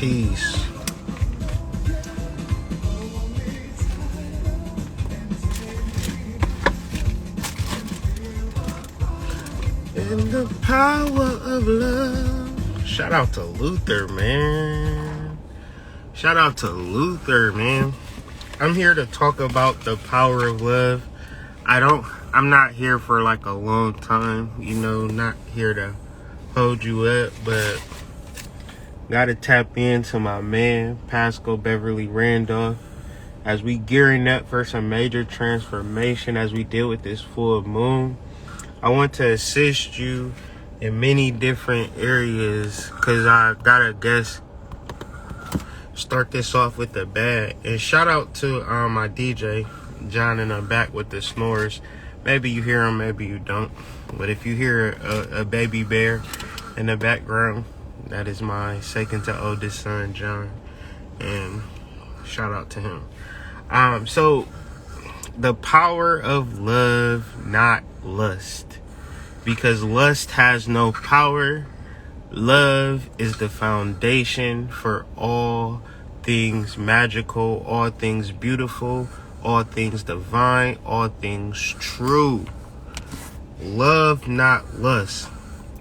Peace. And the power of love. Shout out to Luther, man. Shout out to Luther, man. I'm here to talk about the power of love. I'm not here for like a long time, not here to hold you up, but gotta tap into my man, Pascal Beverly Randolph, as we gearing up for some major transformation as we deal with this full moon. I want to assist you in many different areas because I gotta start this off with the bad. And shout out to my DJ, John, and I'm back with the snores. Maybe you hear him, maybe you don't. But if you hear a baby bear in the background, that is my second to oldest son, John. And shout out to him. So the power of love, not lust. Because lust has no power. Love is the foundation for all things magical, all things beautiful, all things divine, all things true. Love, not lust.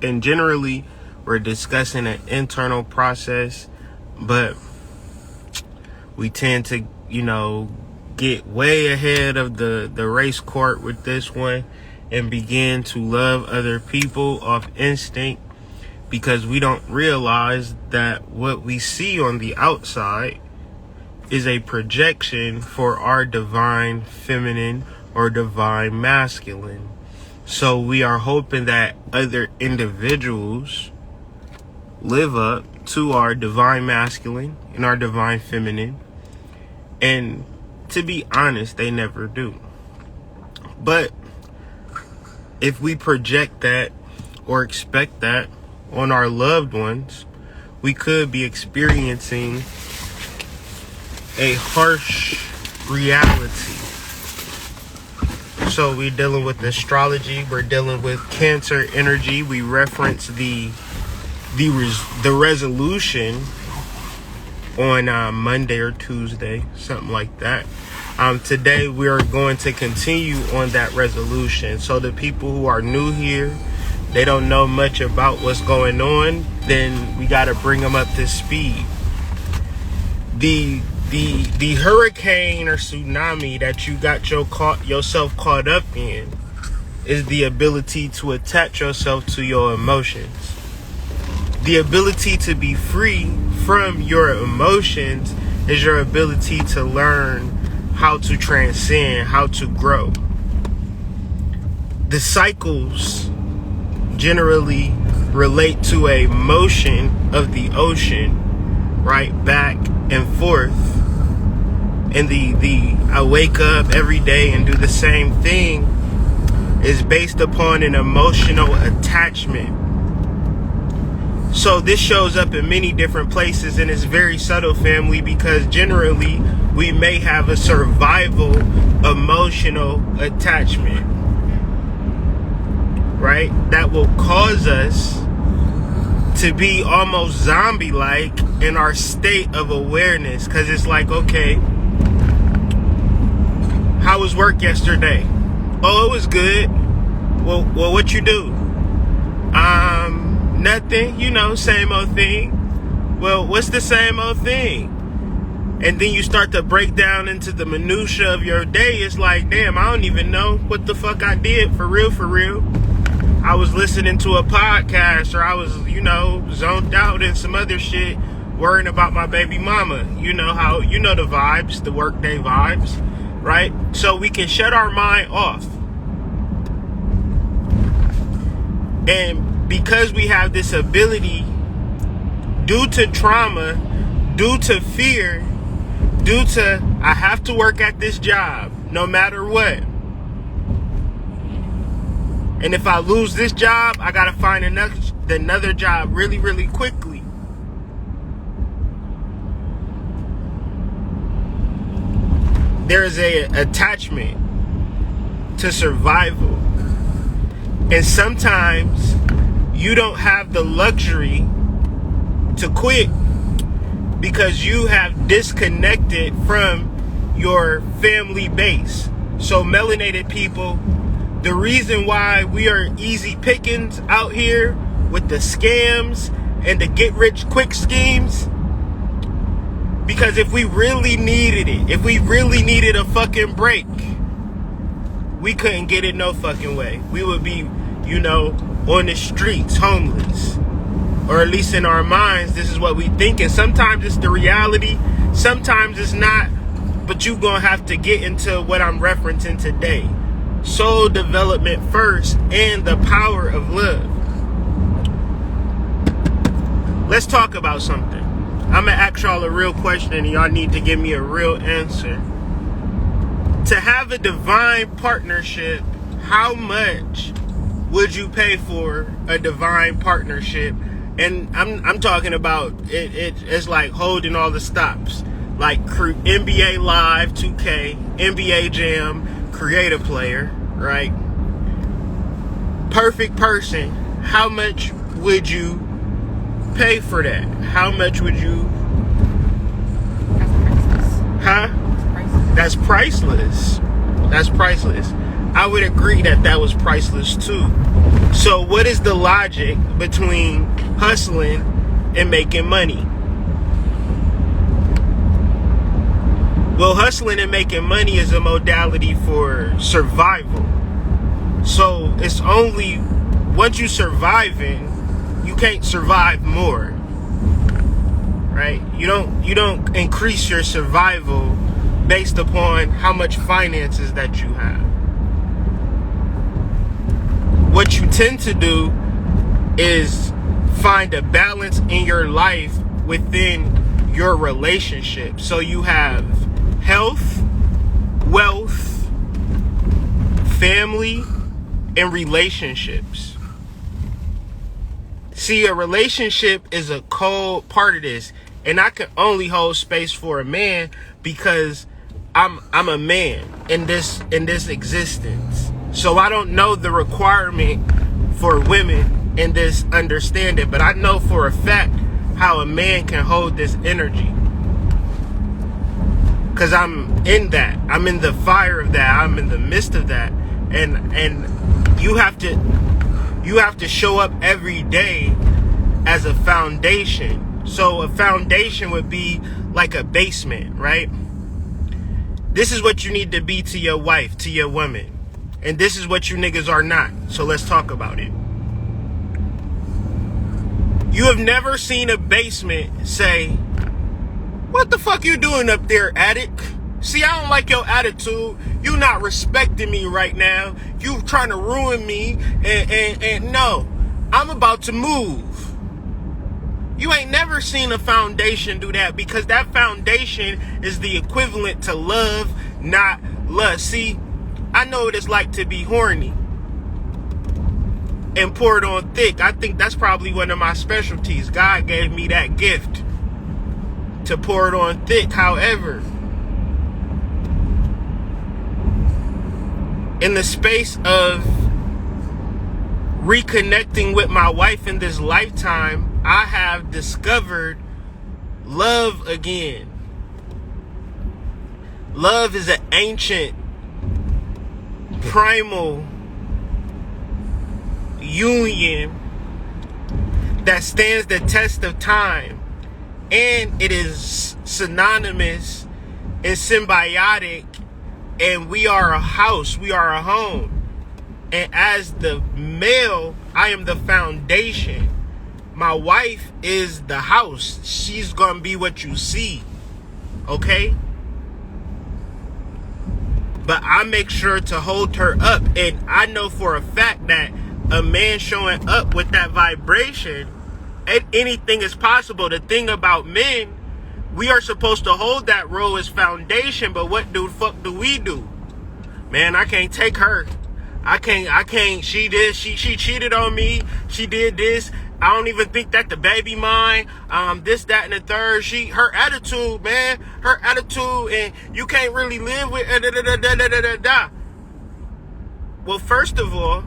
And generally, we're discussing an internal process, but we tend to, get way ahead of the race court with this one and begin to love other people off instinct, because we don't realize that what we see on the outside is a projection for our divine feminine or divine masculine. So we are hoping that other individuals live up to our divine masculine and our divine feminine. And to be honest, they never do. But if we project that or expect that on our loved ones, we could be experiencing a harsh reality. So we're dealing with astrology, we're dealing with Cancer energy. We reference the resolution on Monday or Tuesday, something like that. Today we are going to continue on that resolution. So the people who are new here, they don't know much about what's going on, then we got to bring them up to speed. The hurricane or tsunami that you got yourself caught up in is the ability to attach yourself to your emotions. The ability to be free from your emotions is your ability to learn how to transcend, how to grow. The cycles generally relate to a motion of the ocean, right, back and forth. And the I wake up every day and do the same thing is based upon an emotional attachment. So this shows up in many different places, and it's very subtle, family, because generally we may have a survival emotional attachment, right? That will cause us to be almost zombie-like in our state of awareness. Because it's like, okay, how was work yesterday? Oh, it was good. Well, what you do? Nothing, same old thing. Well, what's the same old thing? And then you start to break down into the minutia of your day. It's like, damn, I don't even know what the fuck I did for real. I was listening to a podcast, or I was, zoned out in some other shit, worrying about my baby mama. The vibes, the workday vibes, right? So we can shut our mind off. And because we have this ability, due to trauma, due to fear, due to I have to work at this job no matter what. And if I lose this job, I gotta find another job really, really quickly. There is a attachment to survival. And sometimes you don't have the luxury to quit because you have disconnected from your family base. So melanated people, the reason why we are easy pickings out here with the scams and the get rich quick schemes, because if we really needed it, if we really needed a fucking break, we couldn't get it no fucking way. We would be, you know, on the streets, homeless. Or at least in our minds, this is what we think. And sometimes it's the reality, sometimes it's not. But you're going to have to get into what I'm referencing today. Soul development first and the power of love. Let's talk about something. I'm going to ask y'all a real question and y'all need to give me a real answer. To have a divine partnership, how much would you pay for a divine partnership? And I'm talking about it's like holding all the stops. Like NBA Live 2K, NBA Jam, Creative Player, right? Perfect person. How much would you pay for that? How much would you? Huh? That's priceless. That's priceless. I would agree that was priceless too. So what is the logic between hustling and making money? Well, hustling and making money is a modality for survival. So it's only once you surviving, you can't survive more. Right? You don't increase your survival based upon how much finances that you have. What you tend to do is find a balance in your life within your relationship. So you have health, wealth, family, and relationships. See, a relationship is a cold part of this, and I can only hold space for a man because I'm a man in this existence. So I don't know the requirement for women in this understanding, but I know for a fact how a man can hold this energy. Because I'm in that. I'm in the fire of that. I'm in the midst of that. And you have to show up every day as a foundation. So a foundation would be like a basement, right? This is what you need to be to your wife, to your woman. And this is what you niggas are not. So let's talk about it. You have never seen a basement say, "What the fuck you doing up there, addict? See, I don't like your attitude. You not respecting me right now. You trying to ruin me. And no, I'm about to move." You ain't never seen a foundation do that, because that foundation is the equivalent to love, not lust. See, I know what it's like to be horny and pour it on thick. I think that's probably one of my specialties. God gave me that gift to pour it on thick. However, in the space of reconnecting with my wife in this lifetime, I have discovered love again. Love is an ancient, primal union that stands the test of time. And it is synonymous and symbiotic, and we are a house, we are a home. And as the male, I am the foundation. My wife is the house. She's gonna be what you see, okay? But I make sure to hold her up, and I know for a fact that a man showing up with that vibration, anything is possible. The thing about men, we are supposed to hold that role as foundation, but what the fuck do we do? Man, I can't take her. I can't. She cheated on me. She did this. I don't even think that the baby mine. This, that, and the third. Her attitude, man. Her attitude, and you can't really live with. Well, first of all,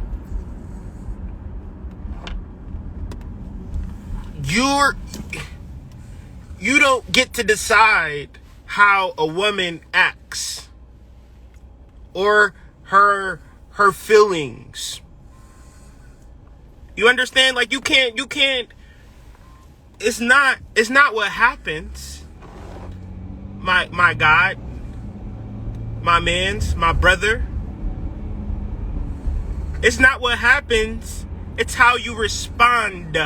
you don't get to decide how a woman acts or her feelings. You understand? Like you can't it's not what happens. My God, my mans, my brother. It's not what happens. It's how you respond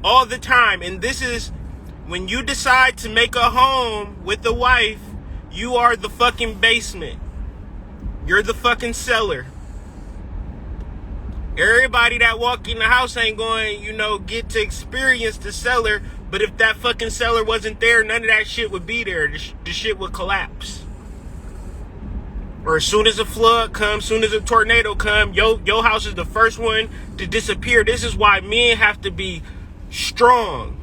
all the time. And this is when you decide to make a home with a wife, you are the fucking basement. You're the fucking cellar. Everybody that walk in the house ain't going, get to experience the cellar. But if that fucking cellar wasn't there, none of that shit would be there. The shit would collapse. Or as soon as a flood comes, soon as a tornado comes, your house is the first one to disappear. This is why men have to be strong.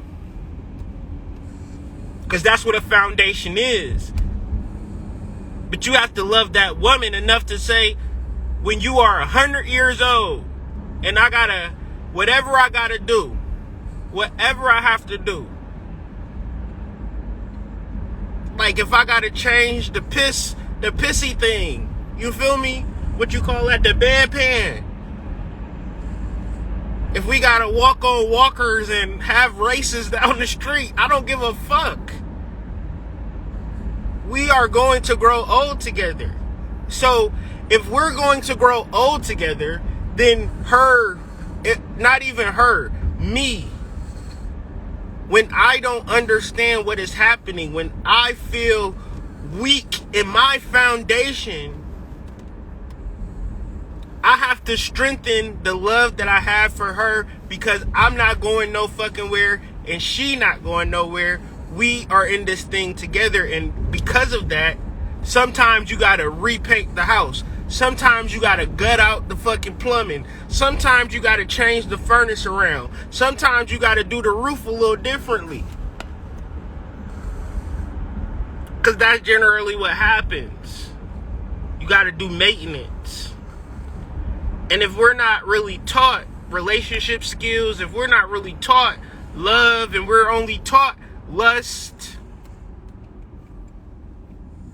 Because that's what a foundation is. But you have to love that woman enough to say, when you are 100 years old, and whatever I gotta do, whatever I have to do. Like if I gotta change the pissy thing, you feel me? What you call that? The bedpan. If we gotta walk on walkers and have races down the street, I don't give a fuck. We are going to grow old together. So if we're going to grow old together, then not even her, me, when I don't understand what is happening, when I feel weak in my foundation, I have to strengthen the love that I have for her, because I'm not going no fucking where and she not going nowhere. We are in this thing together, and because of that, sometimes you gotta repaint the house. Sometimes you gotta gut out the fucking plumbing. Sometimes you gotta change the furnace around. Sometimes you gotta do the roof a little differently. Because that's generally what happens. You gotta do maintenance. And if we're not really taught relationship skills, if we're not really taught love, and we're only taught lust,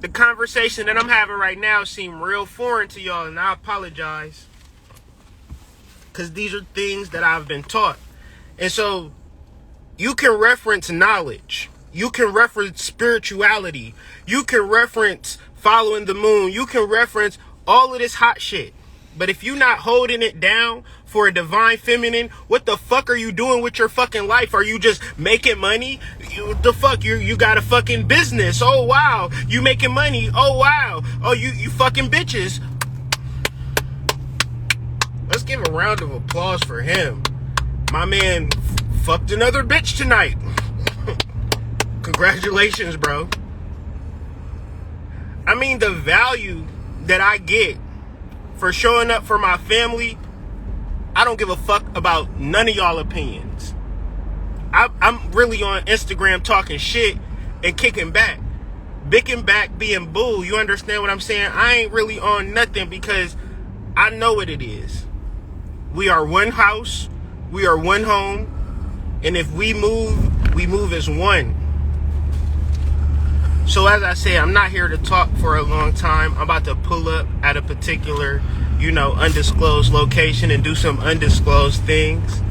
the conversation that I'm having right now seem real foreign to y'all, and I apologize. Because these are things that I've been taught. And so, you can reference knowledge. You can reference spirituality. You can reference following the moon. You can reference all of this hot shit. But if you're not holding it down for a divine feminine, what the fuck are you doing with your fucking life? Are you just making money? You got a fucking business. Oh, wow. You making money. Oh, wow. Oh, you fucking bitches. Let's give a round of applause for him. My man fucked another bitch tonight. Congratulations, bro. I mean, the value that I get for showing up for my family, I don't give a fuck about none of y'all opinions. I'm really on Instagram talking shit and kicking back. Bicking back, being bull. You understand what I'm saying? I ain't really on nothing because I know what it is. We are one house. We are one home. And if we move as one. So as I say, I'm not here to talk for a long time. I'm about to pull up at a particular, undisclosed location and do some undisclosed things.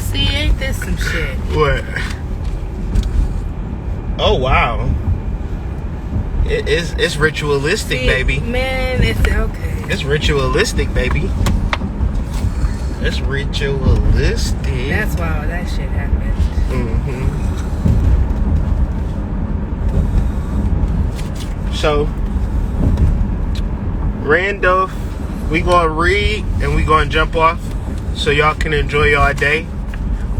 See, ain't this some shit? What? Oh, wow. It's ritualistic, See, baby. Man, it's okay. It's ritualistic, baby. It's ritualistic. That's why all that shit happened. Mm-hmm. So, Randolph, we gonna read and we gonna jump off so y'all can enjoy y'all day.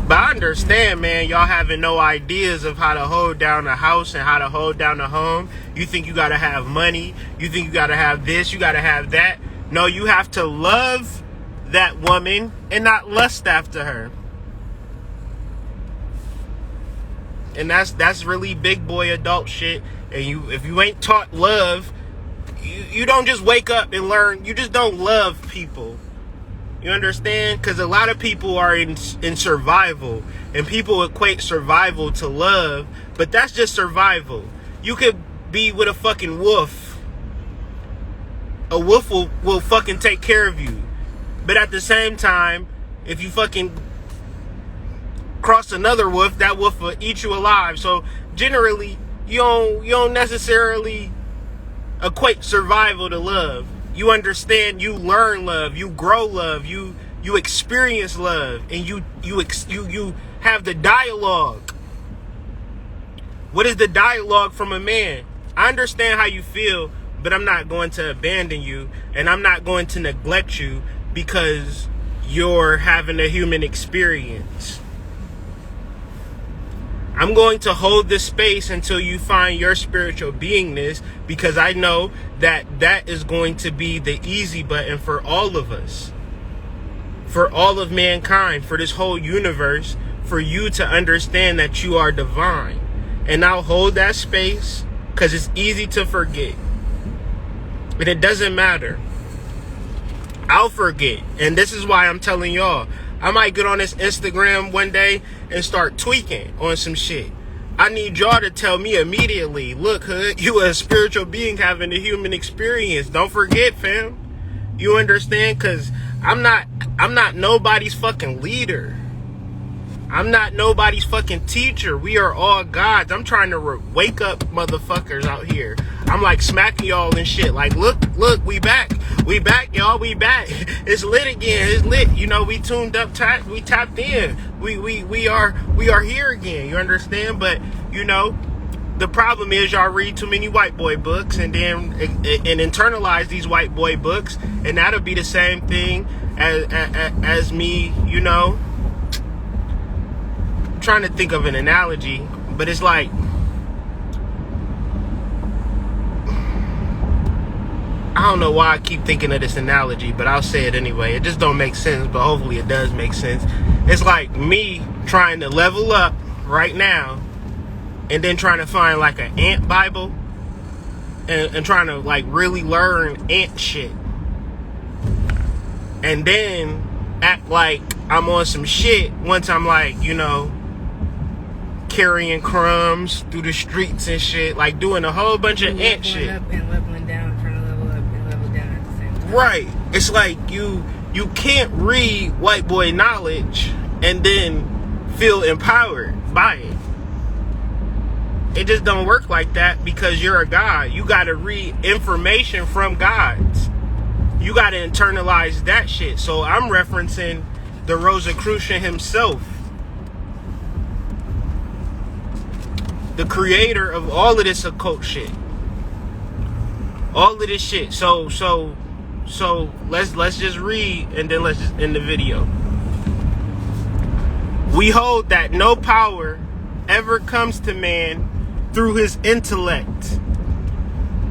But I understand, man, y'all having no ideas of how to hold down a house and how to hold down a home. You think you gotta have money. You think you gotta have this. You gotta have that. No, you have to love that woman and not lust after her. And that's really big boy adult shit. And if you ain't taught love, you don't just wake up and learn. You just don't love people. You understand? Because a lot of people are in survival, and people equate survival to love, but that's just survival. You could be with a fucking wolf. A wolf will fucking take care of you. But at the same time, if you fucking cross another wolf, that wolf will eat you alive. So generally, you don't necessarily equate survival to love. You understand, you learn love, you grow love, you experience love, and you have the dialogue. What is the dialogue from a man? I understand how you feel, but I'm not going to abandon you, and I'm not going to neglect you because you're having a human experience. I'm going to hold this space until you find your spiritual beingness, because I know that that is going to be the easy button for all of us, for all of mankind, for this whole universe, for you to understand that you are divine. And I'll hold that space because it's easy to forget. And it doesn't matter. I'll forget. And this is why I'm telling y'all, I might get on this Instagram one day and start tweaking on some shit. I need y'all to tell me immediately, look, Hood, you a spiritual being having a human experience. Don't forget, fam. You understand? Because I'm not nobody's fucking leader. I'm not nobody's fucking teacher. We are all gods. I'm trying to wake up motherfuckers out here. I'm like smacking y'all and shit. Like, look, we back. We back, y'all. We back. It's lit again. It's lit. You know, we tuned up, we tapped in. We are here again. You understand? But, you know, the problem is y'all read too many white boy books and then and internalize these white boy books, and that'll be the same thing as me, you know. I'm trying to think of an analogy, but it's like, I don't know why I keep thinking of this analogy, but I'll say it anyway. It just don't make sense, but hopefully it does make sense. It's like me trying to level up right now and then trying to find like an ant Bible and trying to like really learn ant shit. And then act like I'm on some shit once I'm like, you know, carrying crumbs through the streets and shit, like doing a whole bunch of ant shit. Up and leveling down, trying to level up and level down at the same time. Right. It's like you can't read white boy knowledge and then feel empowered by it. It just don't work like that, because you're a God. You got to read information from gods. You got to internalize that shit. So I'm referencing the Rosicrucian himself, the creator of all of this occult shit, all of this shit. So let's just read, and then let's just end the video. We hold that no power ever comes to man through his intellect.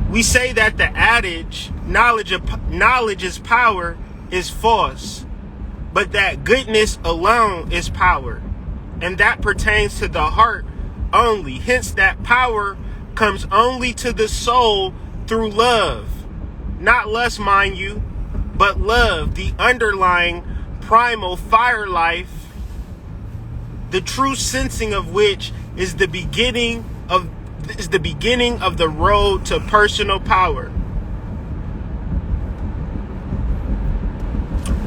We say that the adage, knowledge is power, is false, but that goodness alone is power, and that pertains to the heart only. Hence, that power comes only to the soul through love. Not lust, mind you, but love, the underlying primal fire life, the true sensing of which is the beginning of the road to personal power.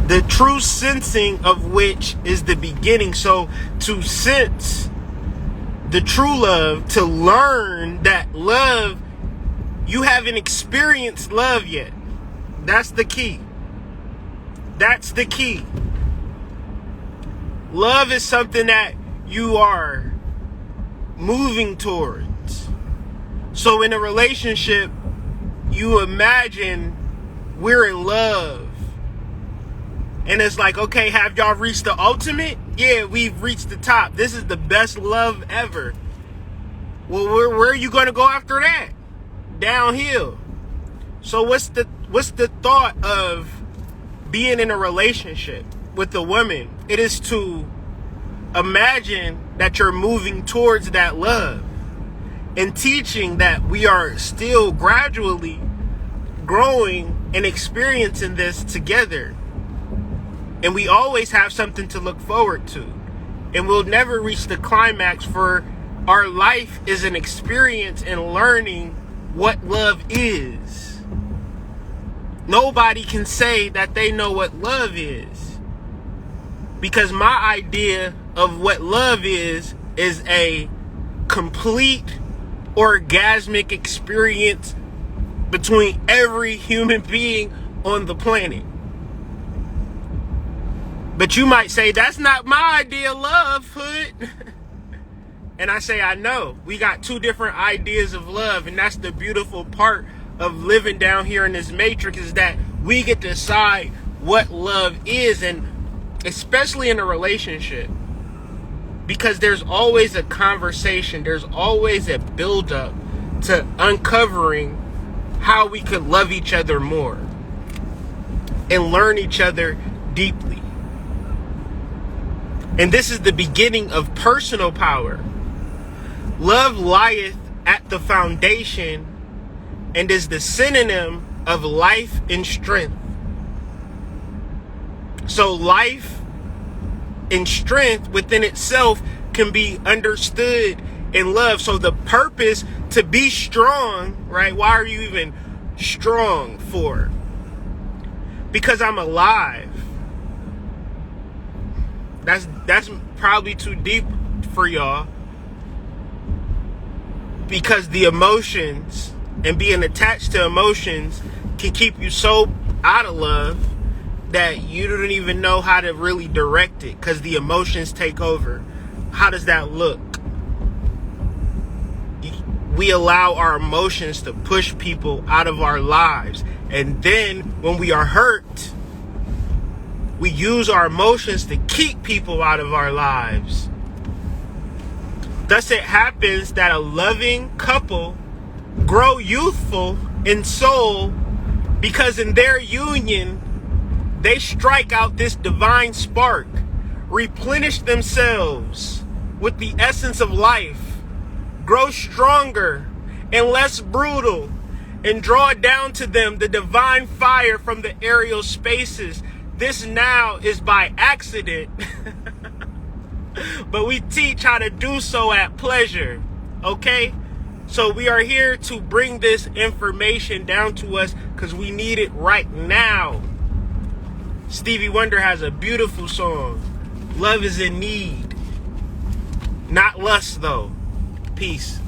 The true sensing of which is the beginning. So to sense the true love, to learn that love, you haven't experienced love yet. That's the key. That's the key. Love is something that you are moving towards. So in a relationship, you imagine we're in love. And it's like, okay, have y'all reached the ultimate? Yeah, we've reached the top. This is the best love ever. Well, where are you going to go after that? Downhill. So what's the thought of being in a relationship with a woman? It is to imagine that you're moving towards that love, and teaching that we are still gradually growing and experiencing this together. And we always have something to look forward to. And we'll never reach the climax, for our life is an experience in learning what love is. Nobody can say that they know what love is, because my idea of what love is a complete orgasmic experience between every human being on the planet. But you might say, that's not my idea of love, Hood. And I say, I know. We got two different ideas of love. And that's the beautiful part of living down here in this matrix, is that we get to decide what love is. And especially in a relationship, because there's always a conversation. There's always a build-up to uncovering how we could love each other more and learn each other deeply. And this is the beginning of personal power. Love lieth at the foundation and is the synonym of life and strength. So life and strength within itself can be understood in love. So the purpose to be strong, right? Why are you even strong for? Because I'm alive. That's probably too deep for y'all. Because the emotions and being attached to emotions can keep you so out of love that you don't even know how to really direct it, because the emotions take over. How does that look? We allow our emotions to push people out of our lives. And then when we are hurt, we use our emotions to keep people out of our lives. Thus it happens that a loving couple grow youthful in soul, because in their union, they strike out this divine spark, replenish themselves with the essence of life, grow stronger and less brutal, and draw down to them the divine fire from the aerial spaces. This now is by accident, but we teach how to do so at pleasure, okay? So we are here to bring this information down to us because we need it right now. Stevie Wonder has a beautiful song, Love is in Need. Not lust, though. Peace.